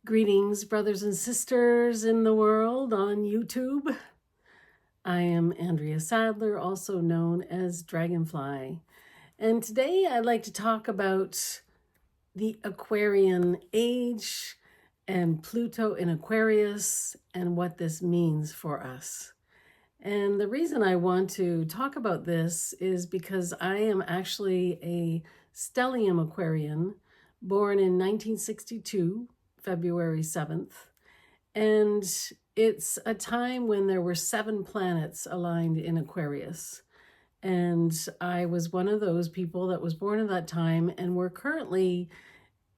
Greetings, brothers and sisters in the world on YouTube. I am Andrea Sadler, also known as Dragonfly. And today I'd like to talk about the Aquarian Age and Pluto in Aquarius and what this means for us. And the reason I want to talk about this is because I am actually a stellium Aquarian, born in 1962. February 7th. And it's a time when there were 7 planets aligned in Aquarius. And I was one of those people that was born at that time, and we're currently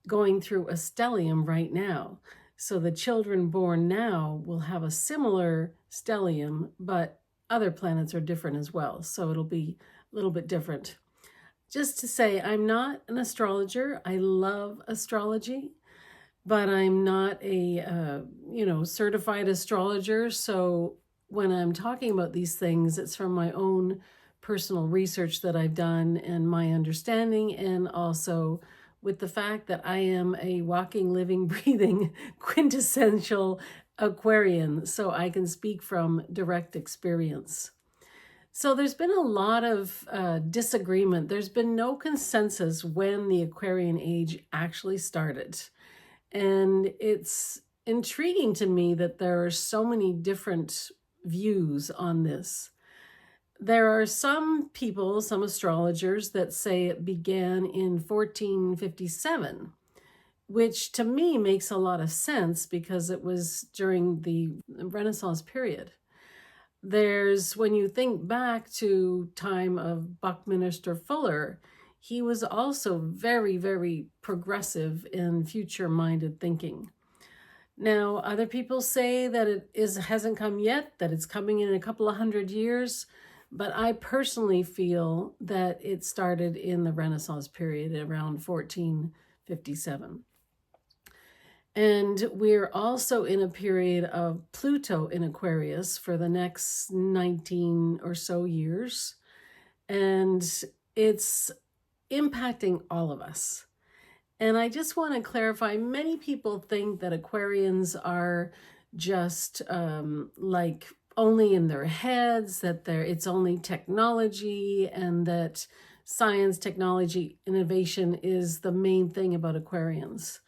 going through a stellium right now. So the children born now will have a similar stellium, but other planets are different as well. So it'll be a little bit different. Just to say, I'm not an astrologer. I love astrology, but I'm not a, certified astrologer. So when I'm talking about these things, it's from my own personal research that I've done and my understanding, and also with the fact that I am a walking, living, breathing, quintessential Aquarian, so I can speak from direct experience. So there's been a lot of disagreement. There's been no consensus when the Aquarian Age actually started. And it's intriguing to me that there are so many different views on this. There are some people, some astrologers, that say it began in 1457, which to me makes a lot of sense because it was during the Renaissance period. When you think back to time of Buckminster Fuller, he was also very, very progressive in future-minded thinking. Now, other people say that it hasn't come yet, that it's coming in a couple of 100 years, but I personally feel that it started in the Renaissance period around 1457. And we're also in a period of Pluto in Aquarius for the next 19 or so years. And it's impacting all of us. And I just want to clarify, many people think that Aquarians are just like only in their heads, that it's only technology, and that science, technology, innovation is the main thing about Aquarians.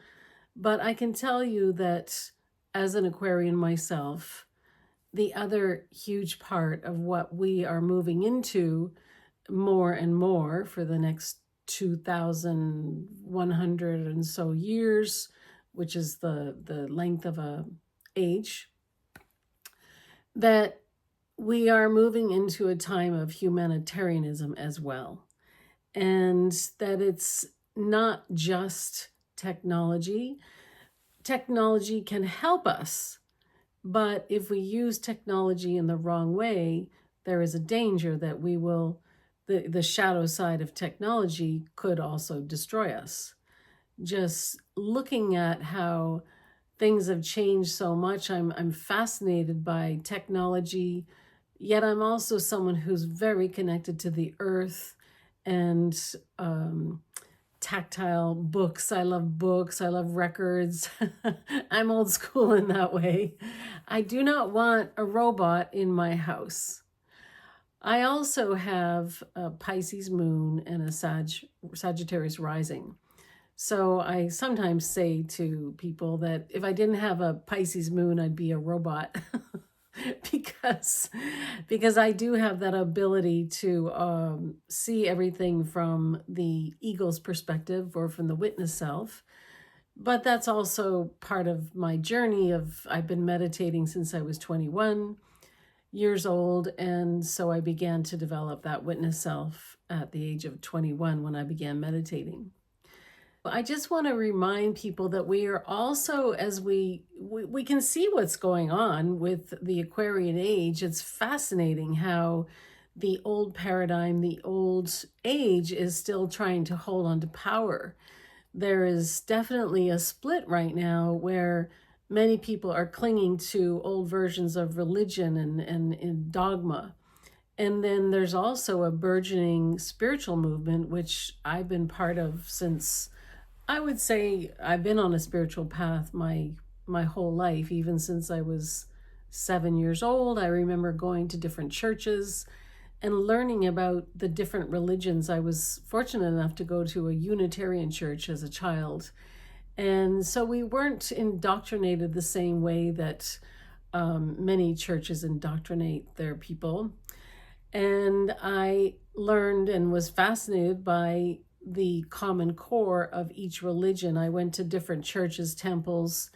But I can tell you that as an Aquarian myself, the other huge part of what we are moving into more and more for the next 2,100 and so years, which is the length of a age, that we are moving into a time of humanitarianism as well. And that it's not just technology. Technology can help us, but if we use technology in the wrong way, there is a danger that we will the shadow side of technology could also destroy us. Just looking at how things have changed so much, I'm fascinated by technology, yet I'm also someone who's very connected to the earth and tactile books. I love records. I'm old school in that way. I do not want a robot in my house. I also have a Pisces moon and a Sagittarius rising. So I sometimes say to people that if I didn't have a Pisces moon, I'd be a robot because I do have that ability to see everything from the eagle's perspective or from the witness self. But that's also part of my journey I've been meditating since I was 21 years old, and so I began to develop that witness self at the age of 21 when I began meditating. I just want to remind people that we are also, as we can see what's going on with the Aquarian Age. It's fascinating how the old paradigm, the old age is still trying to hold on to power. There is definitely a split right now where many people are clinging to old versions of religion and dogma. And then there's also a burgeoning spiritual movement, which I've been part of since, I would say I've been on a spiritual path my my whole life, even since I was 7 years old. I remember going to different churches and learning about the different religions. I was fortunate enough to go to a Unitarian church as a child. And so we weren't indoctrinated the same way that many churches indoctrinate their people. And I learned and was fascinated by the common core of each religion. I went to different churches, temples,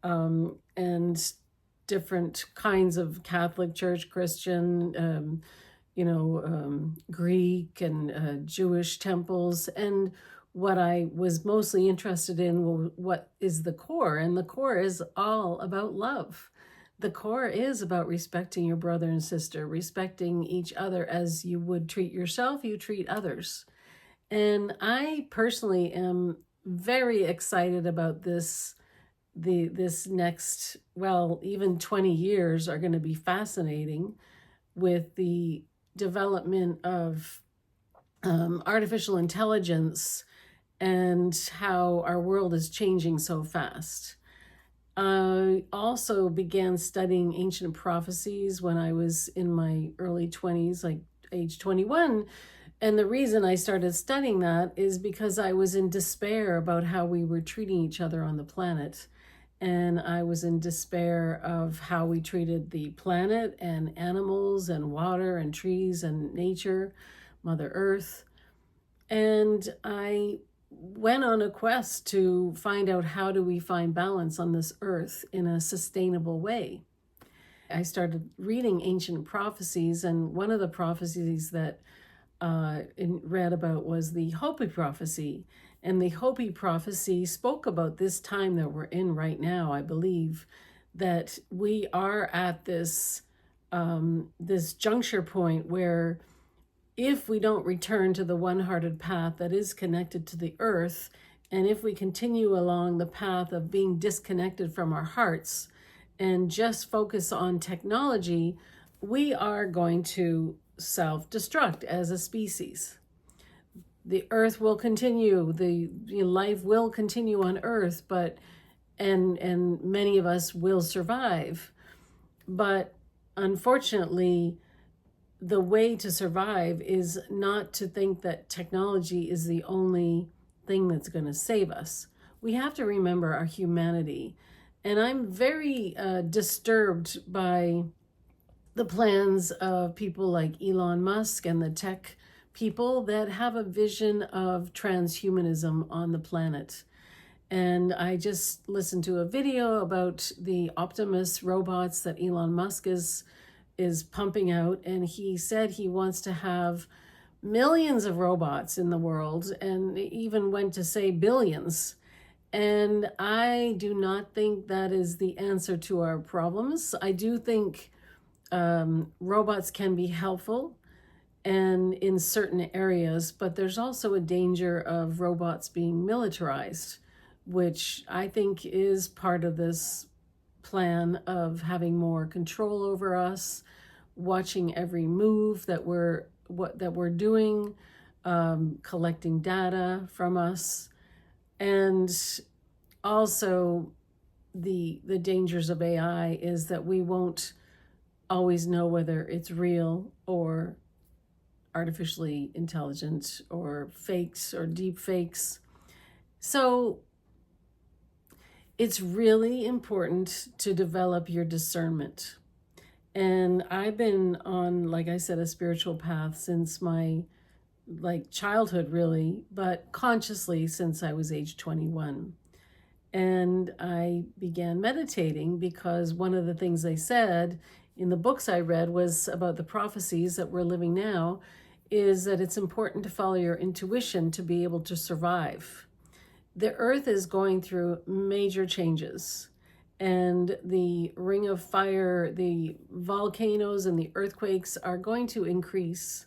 and different kinds of Catholic Church, Christian, Greek and Jewish temples. And what I was mostly interested in, what is the core? And the core is all about love. The core is about respecting your brother and sister, respecting each other as you would treat yourself, you treat others. And I personally am very excited about this. This next, even 20 years are going to be fascinating with the development of artificial intelligence and how our world is changing so fast. I also began studying ancient prophecies when I was in my early 20s, like age 21. And the reason I started studying that is because I was in despair about how we were treating each other on the planet. And I was in despair of how we treated the planet and animals and water and trees and nature, Mother Earth. And I went on a quest to find out, how do we find balance on this earth in a sustainable way. I started reading ancient prophecies, and one of the prophecies that read about was the Hopi prophecy. And the Hopi prophecy spoke about this time that we're in right now. I believe that we are at this juncture point where, if we don't return to the one-hearted path that is connected to the earth, and if we continue along the path of being disconnected from our hearts and just focus on technology, we are going to self-destruct as a species. The earth will continue, the life will continue on earth, but and many of us will survive. But unfortunately, the way to survive is not to think that technology is the only thing that's going to save us. We have to remember our humanity. And I'm very disturbed by the plans of people like Elon Musk and the tech people that have a vision of transhumanism on the planet. And I just listened to a video about the Optimus robots that Elon Musk is pumping out, and he said he wants to have millions of robots in the world, and even went to say billions. And I do not think that is the answer to our problems. I do think robots can be helpful and in certain areas, but there's also a danger of robots being militarized, which I think is part of this plan of having more control over us, watching every move that we're doing, collecting data from us, and also the dangers of AI is that we won't always know whether it's real or artificially intelligent or fakes or deep fakes. So it's really important to develop your discernment. And I've been on, like I said, a spiritual path since my childhood, really, but consciously since I was age 21. And I began meditating because one of the things they said in the books I read was about the prophecies that we're living now, is that it's important to follow your intuition to be able to survive. The earth is going through major changes, and the ring of fire, the volcanoes and the earthquakes are going to increase,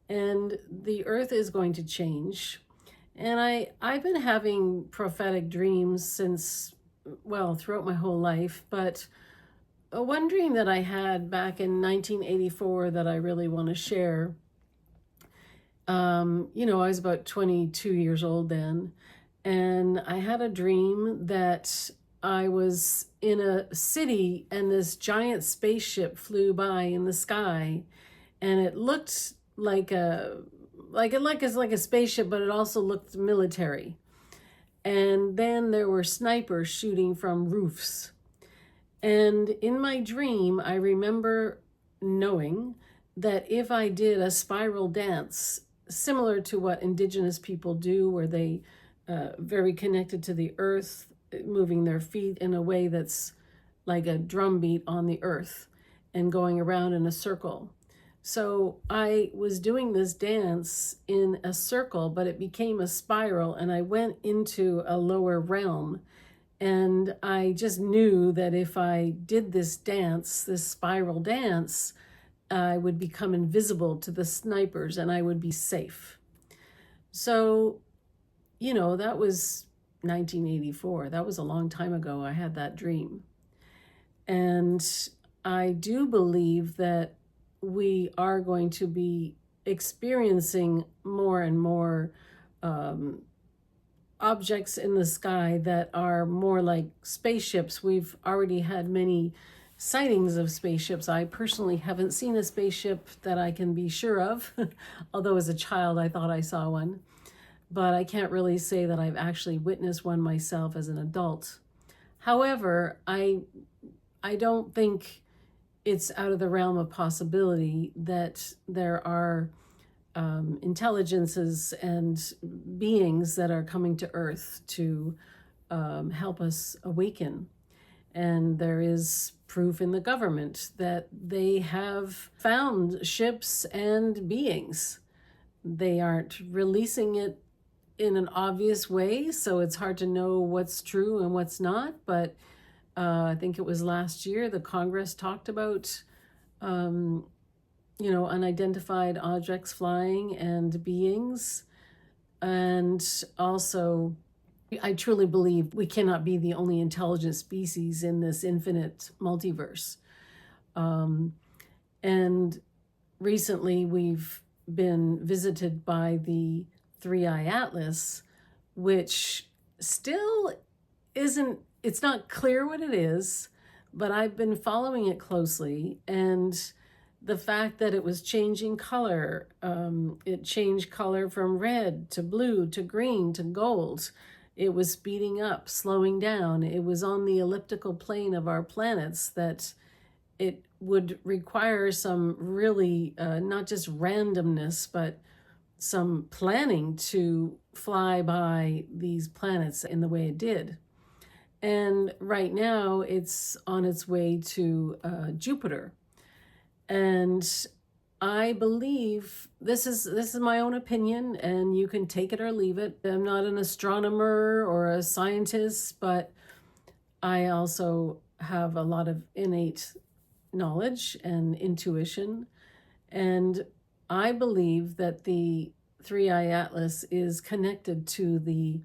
and the earth is going to change. And I've been having prophetic dreams since, throughout my whole life, but one dream that I had back in 1984 that I really want to share. I was about 22 years old then, and I had a dream that I was in a city and this giant spaceship flew by in the sky, and it looked like a spaceship, but it also looked military. And then there were snipers shooting from roofs. And in my dream, I remember knowing that if I did a spiral dance, similar to what indigenous people do, where they very connected to the earth, moving their feet in a way that's like a drum beat on the earth and going around in a circle. So I was doing this dance in a circle, but it became a spiral, and I went into a lower realm. And I just knew that if I did this dance, this spiral dance, I would become invisible to the snipers and I would be safe. So, that was 1984. That was a long time ago. I had that dream. And I do believe that we are going to be experiencing more and more objects in the sky that are more like spaceships. We've already had many sightings of spaceships. I personally haven't seen a spaceship that I can be sure of, although as a child I thought I saw one. But I can't really say that I've actually witnessed one myself as an adult. However, I don't think it's out of the realm of possibility that there are intelligences and beings that are coming to Earth to help us awaken. And there is proof in the government that they have found ships and beings. They aren't releasing it in an obvious way, so it's hard to know what's true and what's not. But I think it was last year the Congress talked about unidentified objects flying and beings. And also, I truly believe we cannot be the only intelligent species in this infinite multiverse. And recently we've been visited by the Three-Eye Atlas, which still it's not clear what it is, but I've been following it closely. And the fact that it was changing color, it changed color from red to blue to green to gold. It was speeding up, slowing down. It was on the elliptical plane of our planets that it would require some really, not just randomness, but some planning to fly by these planets in the way it did. And right now it's on its way to Jupiter. And I believe this is my own opinion, and you can take it or leave it. I'm not an astronomer or a scientist, but I also have a lot of innate knowledge and intuition. And I believe that the Three-Eye Atlas is connected to the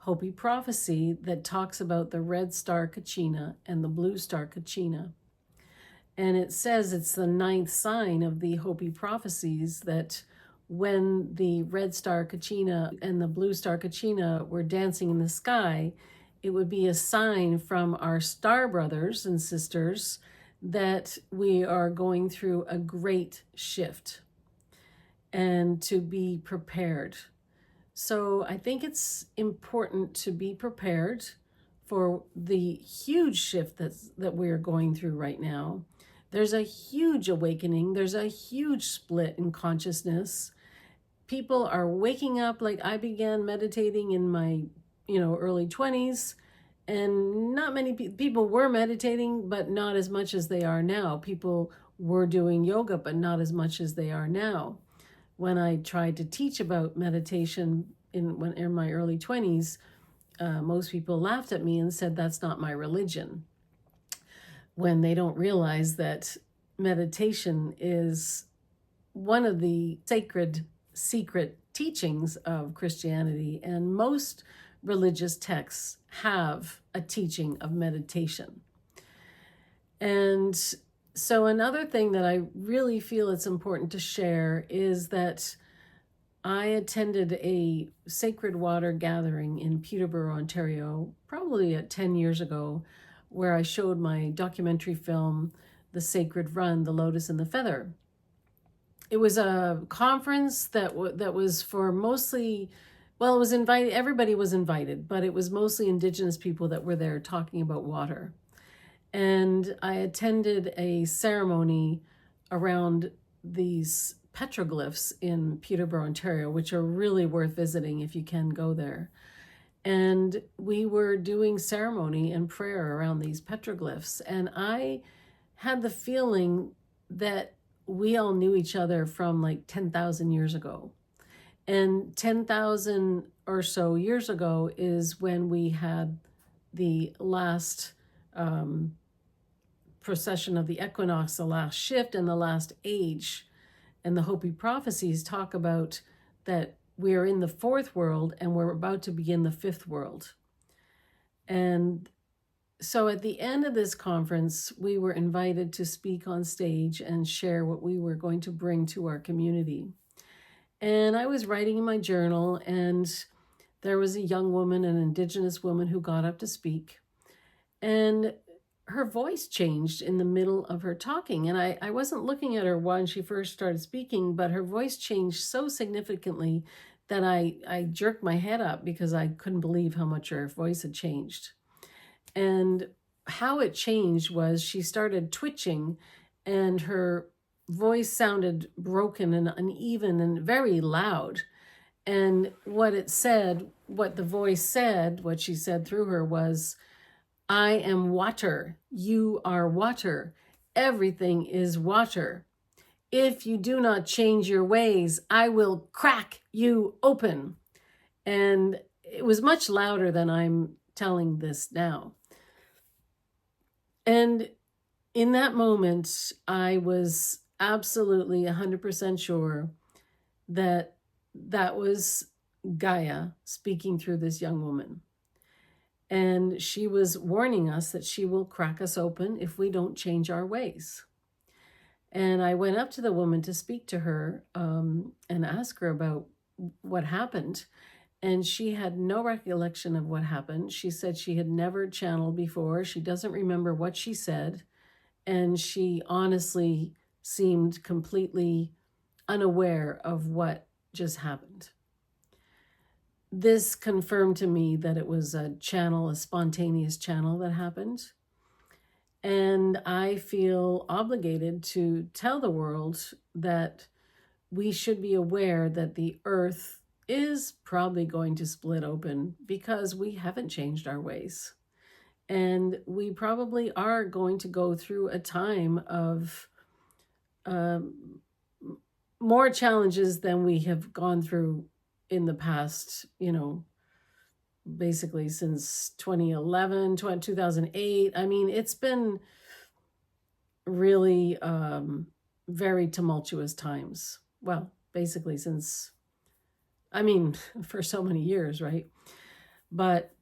Hopi prophecy that talks about the red star Kachina and the blue star Kachina. And it says it's the ninth sign of the Hopi prophecies that when the red star Kachina and the blue star Kachina were dancing in the sky, it would be a sign from our star brothers and sisters that we are going through a great shift and to be prepared. So I think it's important to be prepared for the huge shift that we're going through right now. There's a huge awakening. There's a huge split in consciousness. People are waking up. Like, I began meditating in my, early 20s, and not many people were meditating, but not as much as they are now. People were doing yoga, but not as much as they are now. When I tried to teach about meditation in my early 20s, most people laughed at me and said, that's not my religion, when they don't realize that meditation is one of the sacred, secret teachings of Christianity, and most religious texts have a teaching of meditation. And so another thing that I really feel it's important to share is that I attended a sacred water gathering in Peterborough, Ontario, probably 10 years ago, where I showed my documentary film, The Sacred Run, The Lotus and the Feather. It was a conference that was for mostly, well, it was invited, everybody was invited, but it was mostly Indigenous people that were there talking about water. And I attended a ceremony around these petroglyphs in Peterborough, Ontario, which are really worth visiting if you can go there. And we were doing ceremony and prayer around these petroglyphs. And I had the feeling that we all knew each other from like 10,000 years ago. And 10,000 or so years ago is when we had the last procession of the equinox, the last shift, and the last age. And the Hopi prophecies talk about that we are in the fourth world and we're about to begin the fifth world. And so at the end of this conference, we were invited to speak on stage and share what we were going to bring to our community. And I was writing in my journal, and there was a young woman, an Indigenous woman, who got up to speak. And her voice changed in the middle of her talking. And I wasn't looking at her when she first started speaking, but her voice changed so significantly that I jerked my head up because I couldn't believe how much her voice had changed. And how it changed was she started twitching, and her voice sounded broken and uneven and very loud. And what the voice said, what she said through her was, I am water. You are water. Everything is water. If you do not change your ways, I will crack you open. And it was much louder than I'm telling this now. And in that moment, I was absolutely 100% sure that that was Gaia speaking through this young woman. And she was warning us that she will crack us open if we don't change our ways. And I went up to the woman to speak to her and ask her about what happened. And she had no recollection of what happened. She said she had never channeled before. She doesn't remember what she said. And she honestly seemed completely unaware of what just happened. This confirmed to me that it was a spontaneous channel that happened. And I feel obligated to tell the world that we should be aware that the earth is probably going to split open because we haven't changed our ways. And we probably are going to go through a time of more challenges than we have gone through in the past, basically since 2011, 2008. I mean, it's been really very tumultuous times. Well, basically for so many years, right? But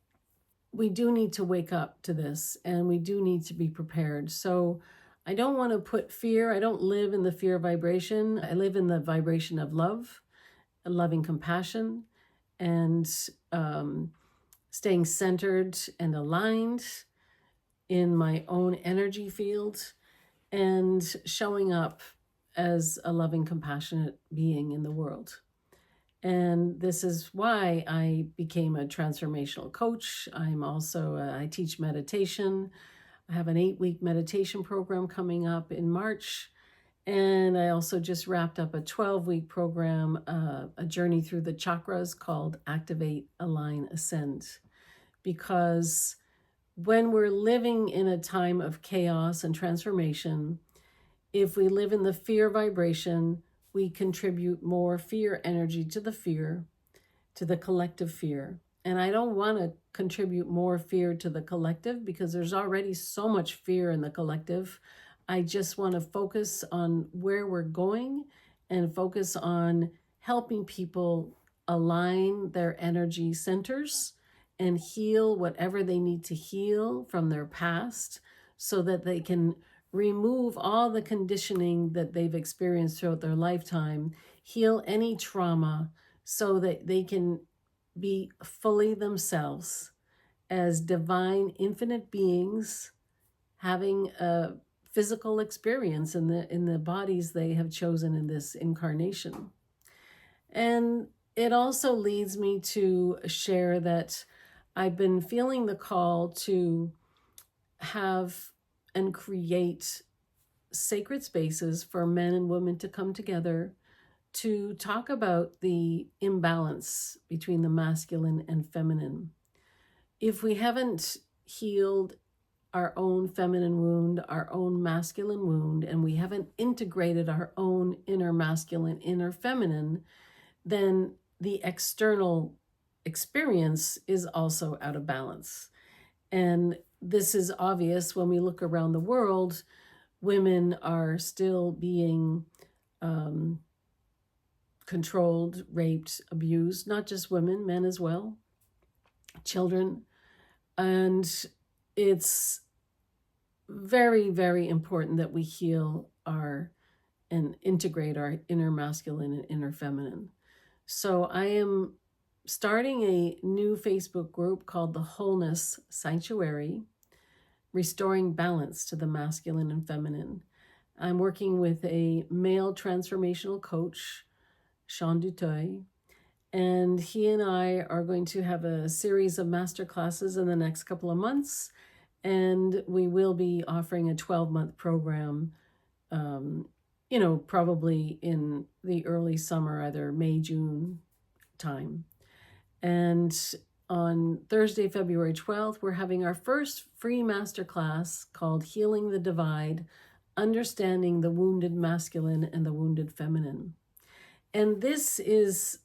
we do need to wake up to this, and we do need to be prepared. So I don't want to put fear. I don't live in the fear vibration. I live in the vibration of love, loving compassion, and staying centered and aligned in my own energy field, and showing up as a loving, compassionate being in the world. And this is why I became a transformational coach. I teach meditation. I have an 8-week meditation program coming up in March. And I also just wrapped up a 12-week program, a journey through the chakras called Activate, Align, Ascend. Because when we're living in a time of chaos and transformation, if we live in the fear vibration, we contribute more fear energy to the collective fear. And I don't want to contribute more fear to the collective because there's already so much fear in the collective. I just want to focus on where we're going and focus on helping people align their energy centers and heal whatever they need to heal from their past so that they can remove all the conditioning that they've experienced throughout their lifetime, heal any trauma so that they can be fully themselves as divine, infinite beings having a physical experience in the bodies they have chosen in this incarnation. And it also leads me to share that I've been feeling the call to have and create sacred spaces for men and women to come together to talk about the imbalance between the masculine and feminine. If we haven't healed our own feminine wound, our own masculine wound, and we haven't integrated our own inner masculine, inner feminine, then the external experience is also out of balance. And this is obvious when we look around the world. Women are still being controlled, raped, abused, not just women, men as well, children. And it's very, very important that we heal our and integrate our inner masculine and inner feminine. So I am starting a new Facebook group called the Wholeness Sanctuary, restoring balance to the masculine and feminine. I'm working with a male transformational coach, Sean Duteuil, and he and I are going to have a series of masterclasses in the next couple of months, and we will be offering a 12-month program, probably in the early summer, either May, June time. And on Thursday, February 12th, we're having our first free masterclass called Healing the Divide, Understanding the Wounded Masculine and the Wounded Feminine. And it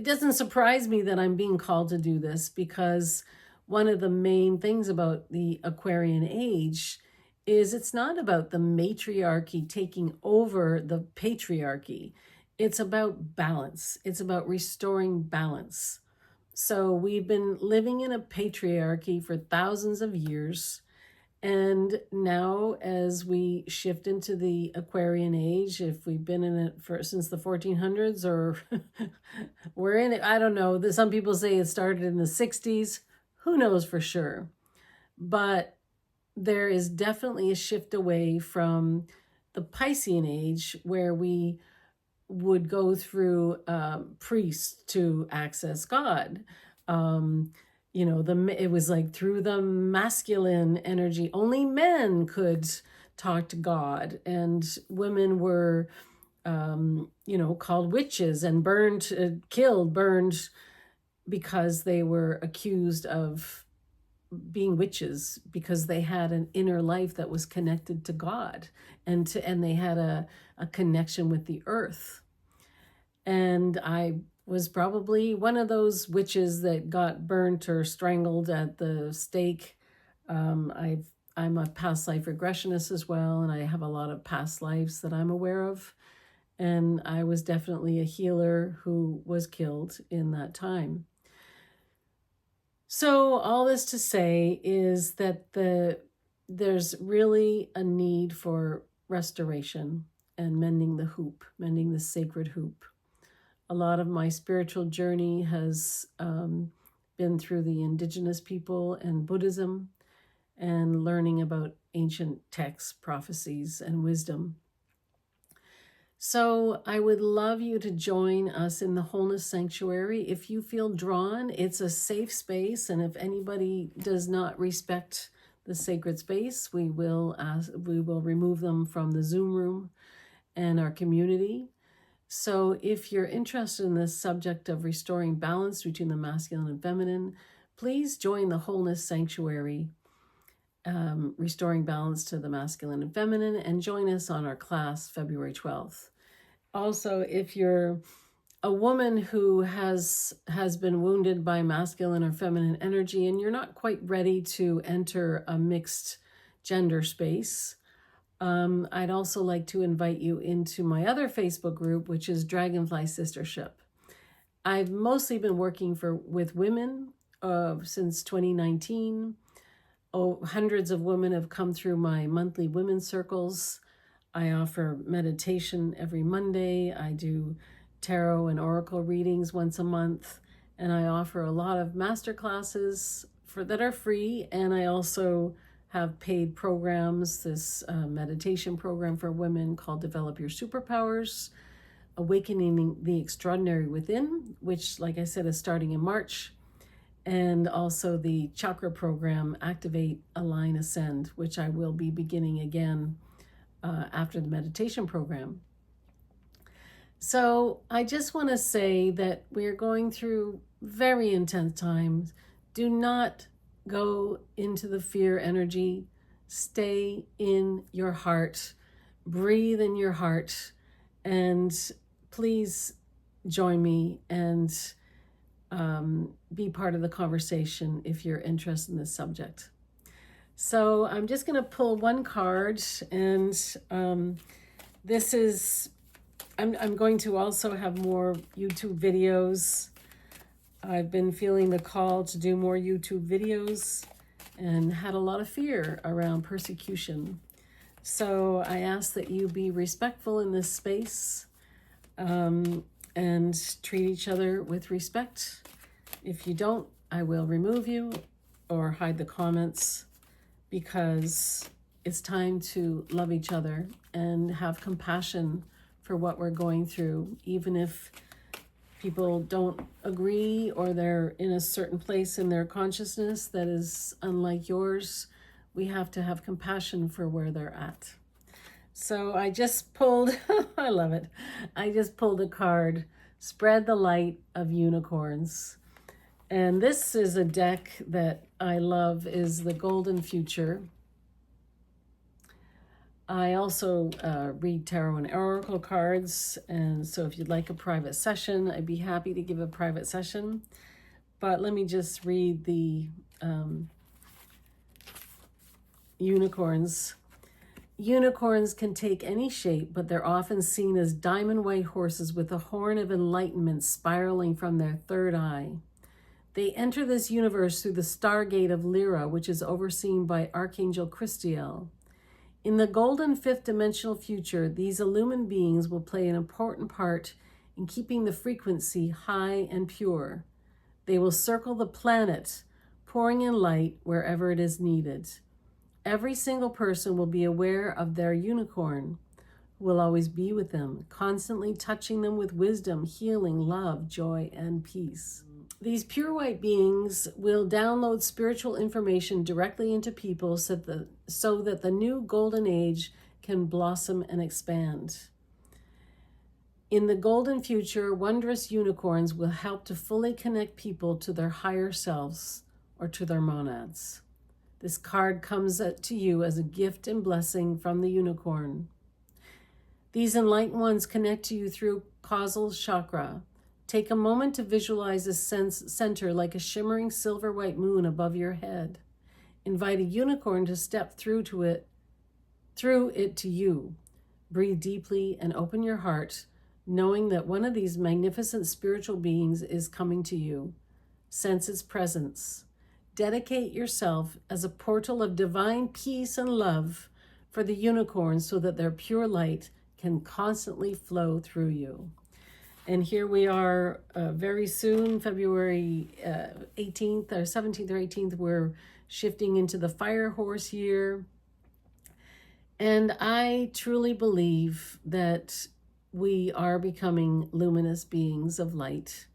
doesn't surprise me that I'm being called to do this, because one of the main things about the Aquarian Age is it's not about the matriarchy taking over the patriarchy. It's about balance. It's about restoring balance. So we've been living in a patriarchy for thousands of years. And now, as we shift into the Aquarian Age, if we've been in it since the 1400s, or we're in it, I don't know. Some people say it started in the 60s. Who knows for sure? But there is definitely a shift away from the Piscean Age, where we would go through priests to access God. It was like through the masculine energy, only men could talk to God, and women were, called witches and burned because they were accused of being witches, because they had an inner life that was connected to God, and they had a connection with the earth. And I was probably one of those witches that got burnt or strangled at the stake. I'm a past life regressionist as well, and I have a lot of past lives that I'm aware of. And I was definitely a healer who was killed in that time. So all this to say is that there's really a need for restoration and mending the sacred hoop. A lot of my spiritual journey has been through the indigenous people and Buddhism, and learning about ancient texts, prophecies, and wisdom. So I would love you to join us in the Wholeness Sanctuary. If you feel drawn, it's a safe space, and if anybody does not respect the sacred space, we will remove them from the Zoom room and our community. So if you're interested in this subject of restoring balance between the masculine and feminine, please join the Wholeness Sanctuary, restoring balance to the masculine and feminine, and join us on our class February 12th. Also, if you're a woman who has been wounded by masculine or feminine energy, and you're not quite ready to enter a mixed gender space, I'd also like to invite you into my other Facebook group, which is Dragonfly Sistership. I've mostly been working with women since 2019. Hundreds of women have come through my monthly women's circles. I offer meditation every Monday. I do tarot and oracle readings once a month, and I offer a lot of master classes that are free, and I also have paid programs, this meditation program for women called Develop Your Superpowers, Awakening the Extraordinary Within, which, like I said, is starting in March, and also the chakra program, Activate, Align, Ascend, which I will be beginning again after the meditation program. So I just want to say that we're going through very intense times. Do not go into the fear energy. Stay in your heart. Breathe in your heart. And please join me and be part of the conversation if you're interested in this subject. So I'm just going to pull one card, and this is... I'm going to also have more YouTube videos. I've been feeling the call to do more YouTube videos and had a lot of fear around persecution. So I ask that you be respectful in this space and treat each other with respect. If you don't, I will remove you or hide the comments, because it's time to love each other and have compassion for what we're going through. Even if people don't agree or they're in a certain place in their consciousness that is unlike yours, we have to have compassion for where they're at. So I just pulled, I love it. I just pulled a card, Spread the Light of Unicorns. And this is a deck that I love, is the Golden Future. I also read tarot and oracle cards, and so if you'd like a private session, I'd be happy to give a private session. But let me just read the unicorns. Unicorns can take any shape, but they're often seen as diamond white horses with a horn of enlightenment spiraling from their third eye. They enter this universe through the stargate of Lyra, which is overseen by Archangel Christiel. In the golden fifth dimensional future, these illumined beings will play an important part in keeping the frequency high and pure. They will circle the planet, pouring in light wherever it is needed. Every single person will be aware of their unicorn, who will always be with them, constantly touching them with wisdom, healing, love, joy, and peace. These pure white beings will download spiritual information directly into people so that the new golden age can blossom and expand. In the golden future, wondrous unicorns will help to fully connect people to their higher selves or to their monads. This card comes to you as a gift and blessing from the unicorn. These enlightened ones connect to you through causal chakra. Take a moment to visualize this center like a shimmering silver white moon above your head. Invite a unicorn to step through it to you. Breathe deeply and open your heart, knowing that one of these magnificent spiritual beings is coming to you. Sense its presence. Dedicate yourself as a portal of divine peace and love for the unicorns so that their pure light can constantly flow through you. And here we are very soon, February 18th or 17th or 18th, we're shifting into the fire horse year. And I truly believe that we are becoming luminous beings of light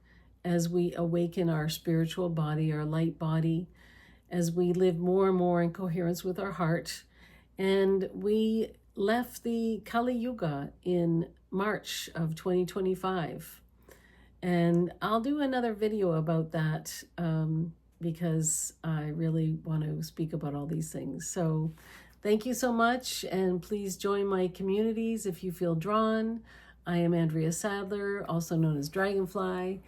as we awaken our spiritual body, our light body, as we live more and more in coherence with our heart. And we left the Kali Yuga in March of 2025. And I'll do another video about that because I really want to speak about all these things. So thank you so much, and please join my communities if you feel drawn. I am Andrea Sadler, also known as Dragonfly,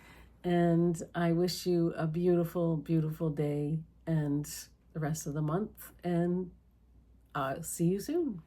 and I wish you a beautiful, beautiful day and the rest of the month, and I'll see you soon.